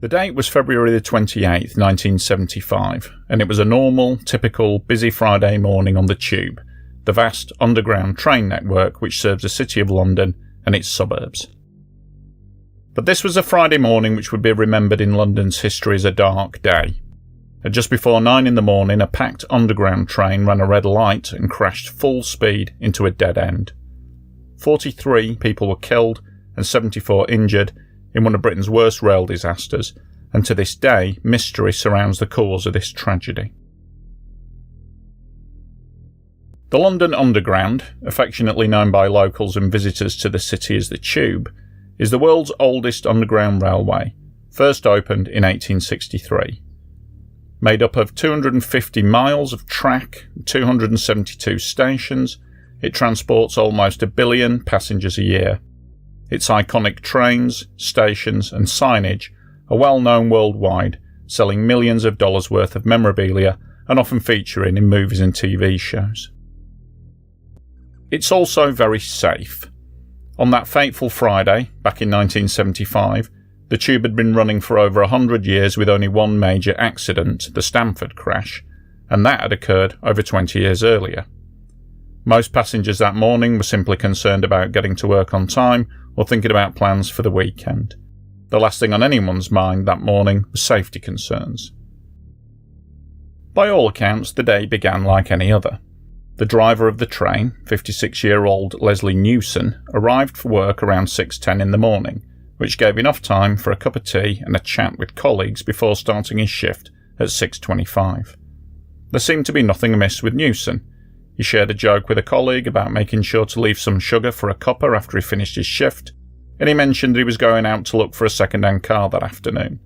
The date was February the 28th, 1975, and it was a normal, typical, busy Friday morning on the Tube, the vast underground train network which serves the City of London and its suburbs. But this was a Friday morning which would be remembered in London's history as a dark day. At just before 9 in the morning, a packed underground train ran a red light and crashed full speed into a dead end. 43 people were killed and 74 injured in one of Britain's worst rail disasters, and to this day, mystery surrounds the cause of this tragedy. The London Underground, affectionately known by locals and visitors to the city as the Tube, is the world's oldest underground railway, first opened in 1863. Made up of 250 miles of track and 272 stations, it transports almost 1 billion passengers a year. Its iconic trains, stations and signage are well known worldwide, selling millions of dollars worth of memorabilia and often featuring in movies and TV shows. It's also very safe. On that fateful Friday, back in 1975, the Tube had been running for over 100 years with only one major accident, the Stamford crash, and that had occurred over 20 years earlier. Most passengers that morning were simply concerned about getting to work on time or thinking about plans for the weekend. The last thing on anyone's mind that morning was safety concerns. By all accounts, the day began like any other. The driver of the train, 56-year-old Leslie Newson, arrived for work around 6:10 in the morning, which gave enough time for a cup of tea and a chat with colleagues before starting his shift at 6:25. There seemed to be nothing amiss with Newson. He shared a joke with a colleague about making sure to leave some sugar for a cuppa after he finished his shift, and he mentioned that he was going out to look for a second-hand car that afternoon.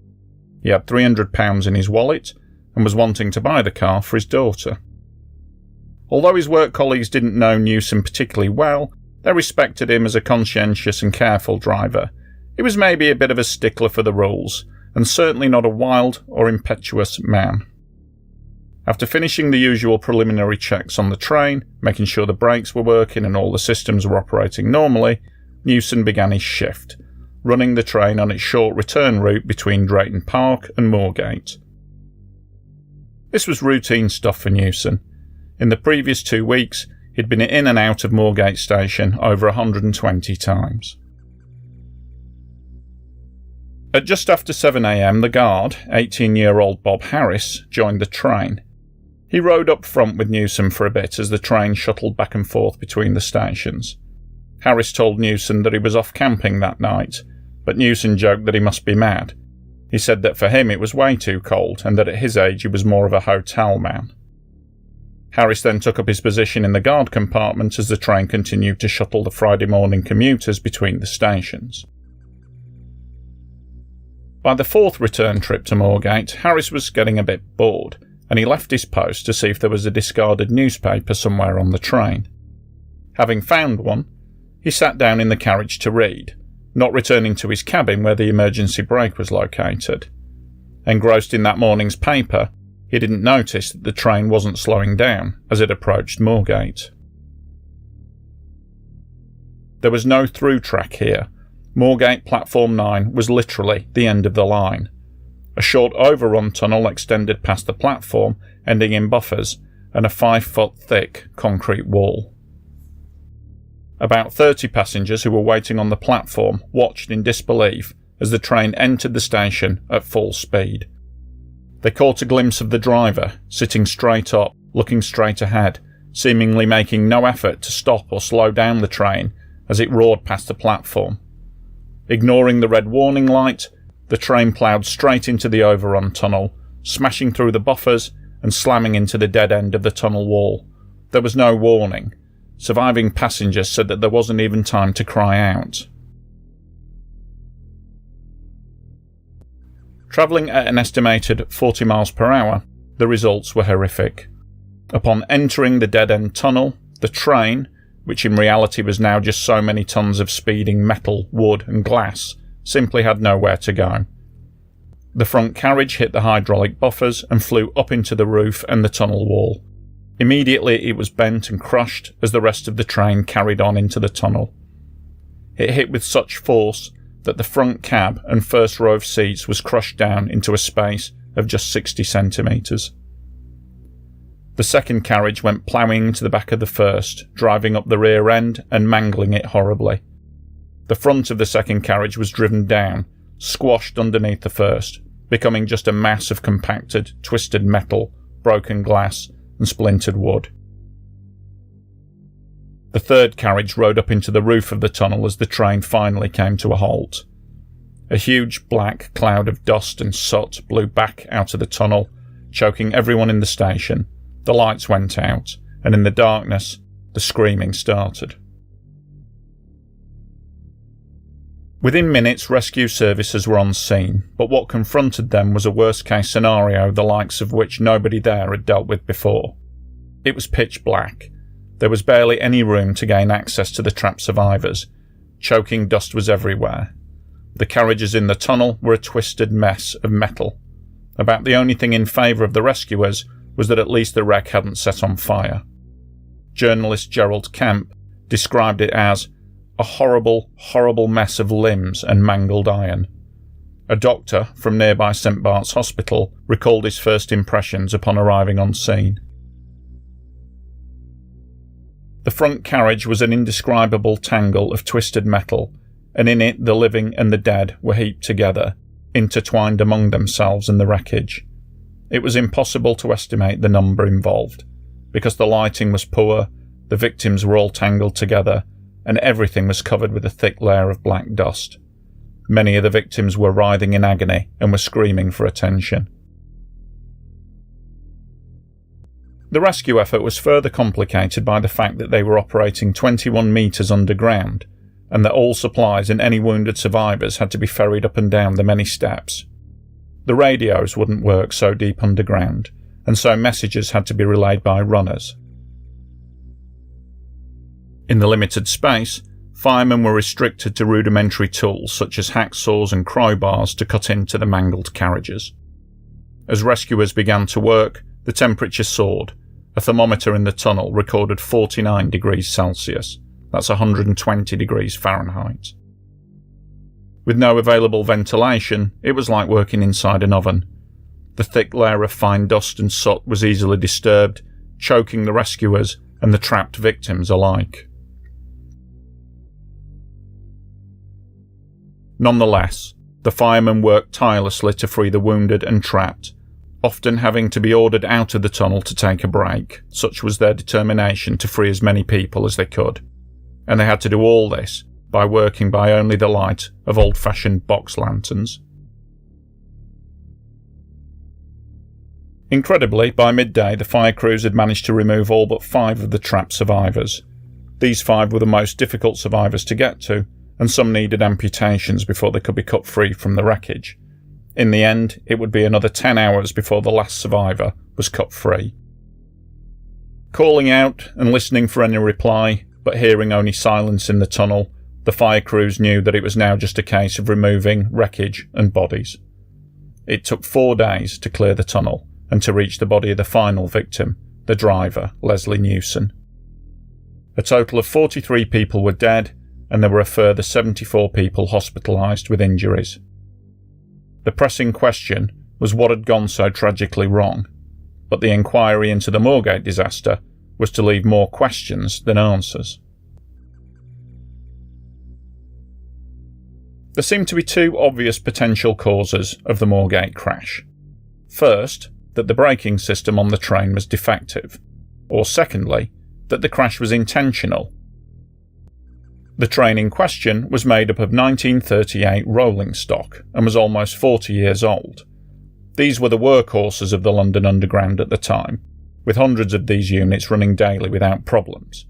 He had £300 in his wallet and was wanting to buy the car for his daughter. Although his work colleagues didn't know Newson particularly well, they respected him as a conscientious and careful driver. He was maybe a bit of a stickler for the rules, and certainly not a wild or impetuous man. After finishing the usual preliminary checks on the train, making sure the brakes were working and all the systems were operating normally, Newson began his shift, running the train on its short return route between Drayton Park and Moorgate. This was routine stuff for Newson. In the previous 2 weeks, he'd been in and out of Moorgate Station over 120 times. At just after 7 a.m, the guard, 18-year-old Bob Harris, joined the train. He rode up front with Newson for a bit as the train shuttled back and forth between the stations. Harris told Newson that he was off camping that night, but Newson joked that he must be mad. He said that for him it was way too cold and that at his age he was more of a hotel man. Harris then took up his position in the guard compartment as the train continued to shuttle the Friday morning commuters between the stations. By the fourth return trip to Moorgate, Harris was getting a bit bored, and he left his post to see if there was a discarded newspaper somewhere on the train. Having found one, he sat down in the carriage to read, not returning to his cabin where the emergency brake was located. Engrossed in that morning's paper, he didn't notice that the train wasn't slowing down as it approached Moorgate. There was no through track here. Moorgate Platform 9 was literally the end of the line. A short overrun tunnel extended past the platform, ending in buffers, and a 5-foot thick concrete wall. About 30 passengers who were waiting on the platform watched in disbelief as the train entered the station at full speed. They caught a glimpse of the driver, sitting straight up, looking straight ahead, seemingly making no effort to stop or slow down the train as it roared past the platform. Ignoring the red warning light, the train ploughed straight into the overrun tunnel, smashing through the buffers and slamming into the dead end of the tunnel wall. There was no warning. Surviving passengers said that there wasn't even time to cry out. Travelling at an estimated 40 miles per hour, the results were horrific. Upon entering the dead-end tunnel, the train, which in reality was now just so many tons of speeding metal, wood and glass, simply had nowhere to go. The front carriage hit the hydraulic buffers and flew up into the roof and the tunnel wall. Immediately it was bent and crushed as the rest of the train carried on into the tunnel. It hit with such force that the front cab and first row of seats was crushed down into a space of just 60 centimetres. The second carriage went ploughing into the back of the first, driving up the rear end and mangling it horribly. The front of the second carriage was driven down, squashed underneath the first, becoming just a mass of compacted, twisted metal, broken glass and splintered wood. The third carriage rode up into the roof of the tunnel as the train finally came to a halt. A huge black cloud of dust and soot blew back out of the tunnel, choking everyone in the station. The lights went out, and in the darkness, the screaming started. Within minutes, rescue services were on scene, but what confronted them was a worst-case scenario the likes of which nobody there had dealt with before. It was pitch black. There was barely any room to gain access to the trapped survivors. Choking dust was everywhere. The carriages in the tunnel were a twisted mess of metal. About the only thing in favour of the rescuers was that at least the wreck hadn't set on fire. Journalist Gerald Kemp described it as a horrible, horrible mess of limbs and mangled iron. A doctor from nearby St Bart's Hospital recalled his first impressions upon arriving on scene. The front carriage was an indescribable tangle of twisted metal, and in it the living and the dead were heaped together, intertwined among themselves in the wreckage. It was impossible to estimate the number involved, because the lighting was poor, the victims were all tangled together, and everything was covered with a thick layer of black dust. Many of the victims were writhing in agony and were screaming for attention. The rescue effort was further complicated by the fact that they were operating 21 metres underground, and that all supplies and any wounded survivors had to be ferried up and down the many steps. The radios wouldn't work so deep underground, and so messages had to be relayed by runners. In the limited space, firemen were restricted to rudimentary tools such as hacksaws and crowbars to cut into the mangled carriages. As rescuers began to work, the temperature soared. A thermometer in the tunnel recorded 49 degrees Celsius. That's 120 degrees Fahrenheit. With no available ventilation, it was like working inside an oven. The thick layer of fine dust and soot was easily disturbed, choking the rescuers and the trapped victims alike. Nonetheless, the firemen worked tirelessly to free the wounded and trapped, often having to be ordered out of the tunnel to take a break. Such was their determination to free as many people as they could. And they had to do all this by working by only the light of old-fashioned box lanterns. Incredibly, by midday the fire crews had managed to remove all but 5 of the trapped survivors. These 5 were the most difficult survivors to get to, and some needed amputations before they could be cut free from the wreckage. In the end, it would be another 10 hours before the last survivor was cut free. Calling out and listening for any reply, but hearing only silence in the tunnel, the fire crews knew that it was now just a case of removing wreckage and bodies. It took 4 days to clear the tunnel and to reach the body of the final victim, the driver, Leslie Newson. A total of 43 people were dead, and there were a further 74 people hospitalized with injuries. The pressing question was what had gone so tragically wrong, but the inquiry into the Moorgate disaster was to leave more questions than answers. There seemed to be 2 obvious potential causes of the Moorgate crash. First, that the braking system on the train was defective, or secondly, that the crash was intentional. The train in question was made up of 1938 rolling stock and was almost 40 years old. These were the workhorses of the London Underground at the time, with hundreds of these units running daily without problems.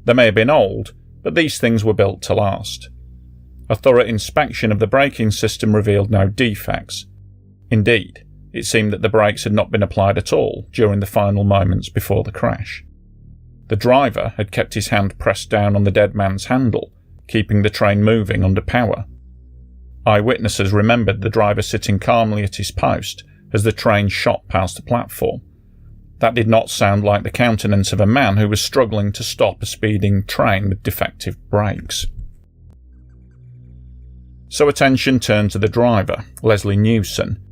They may have been old, but these things were built to last. A thorough inspection of the braking system revealed no defects. Indeed, it seemed that the brakes had not been applied at all during the final moments before the crash. The driver had kept his hand pressed down on the dead man's handle, keeping the train moving under power. Eyewitnesses remembered the driver sitting calmly at his post as the train shot past the platform. That did not sound like the countenance of a man who was struggling to stop a speeding train with defective brakes. So attention turned to the driver, Leslie Newson.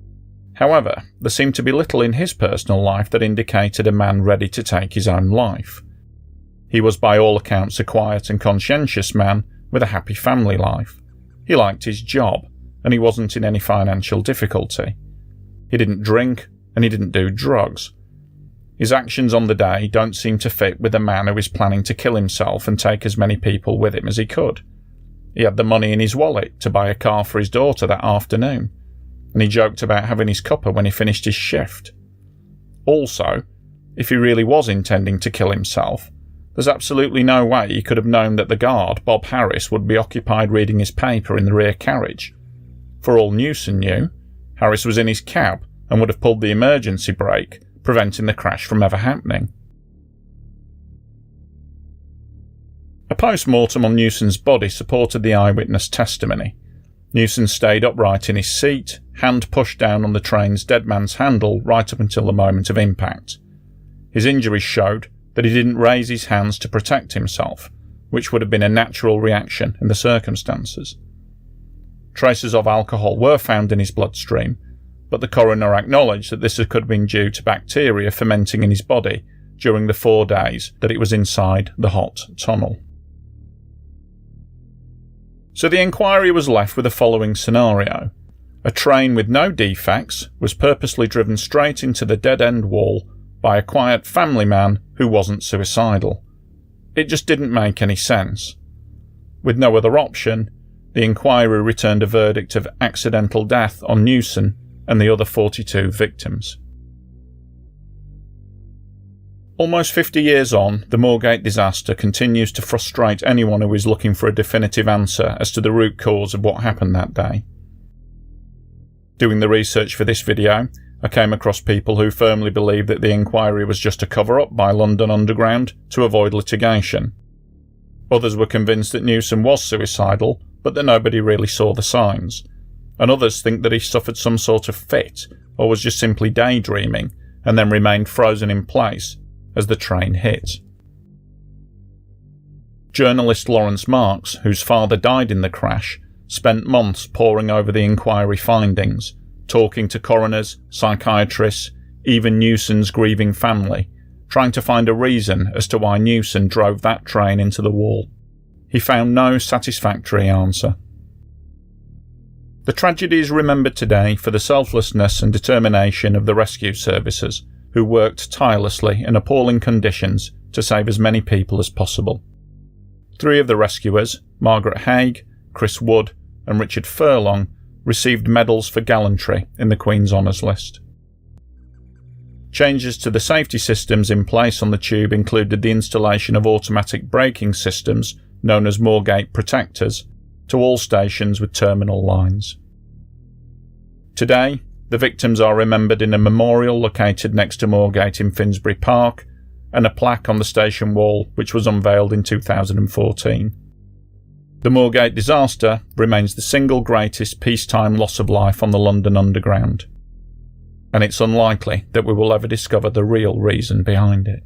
However, there seemed to be little in his personal life that indicated a man ready to take his own life. He was by all accounts a quiet and conscientious man with a happy family life. He liked his job, and he wasn't in any financial difficulty. He didn't drink, and he didn't do drugs. His actions on the day don't seem to fit with a man who is planning to kill himself and take as many people with him as he could. He had the money in his wallet to buy a car for his daughter that afternoon, and he joked about having his cuppa when he finished his shift. Also, if he really was intending to kill himself, there's absolutely no way he could have known that the guard, Bob Harris, would be occupied reading his paper in the rear carriage. For all Newson knew, Harris was in his cab and would have pulled the emergency brake, preventing the crash from ever happening. A post-mortem on Newson's body supported the eyewitness testimony. Newson stayed upright in his seat, hand pushed down on the train's dead man's handle right up until the moment of impact. His injuries showed that he didn't raise his hands to protect himself, which would have been a natural reaction in the circumstances. Traces of alcohol were found in his bloodstream, but the coroner acknowledged that this could have been due to bacteria fermenting in his body during the 4 days that it was inside the hot tunnel. So the inquiry was left with the following scenario. A train with no defects was purposely driven straight into the dead-end wall by a quiet family man who wasn't suicidal. It just didn't make any sense. With no other option, the inquiry returned a verdict of accidental death on Newson and the other 42 victims. Almost 50 years on, the Moorgate disaster continues to frustrate anyone who is looking for a definitive answer as to the root cause of what happened that day. Doing the research for this video, I came across people who firmly believe that the inquiry was just a cover-up by London Underground to avoid litigation. Others were convinced that Newson was suicidal, but that nobody really saw the signs. And others think that he suffered some sort of fit, or was just simply daydreaming, and then remained frozen in place as the train hit. Journalist Lawrence Marks, whose father died in the crash, spent months poring over the inquiry findings, talking to coroners, psychiatrists, even Newson's grieving family, trying to find a reason as to why Newson drove that train into the wall. He found no satisfactory answer. The tragedy is remembered today for the selflessness and determination of the rescue services, who worked tirelessly in appalling conditions to save as many people as possible. 3 of the rescuers, Margaret Haig, Chris Wood and Richard Furlong, received medals for gallantry in the Queen's Honours List. Changes to the safety systems in place on the tube included the installation of automatic braking systems, known as Moorgate Protectors, to all stations with terminal lines. Today, the victims are remembered in a memorial located next to Moorgate in Finsbury Park, and a plaque on the station wall which was unveiled in 2014. The Moorgate disaster remains the single greatest peacetime loss of life on the London Underground, and it's unlikely that we will ever discover the real reason behind it.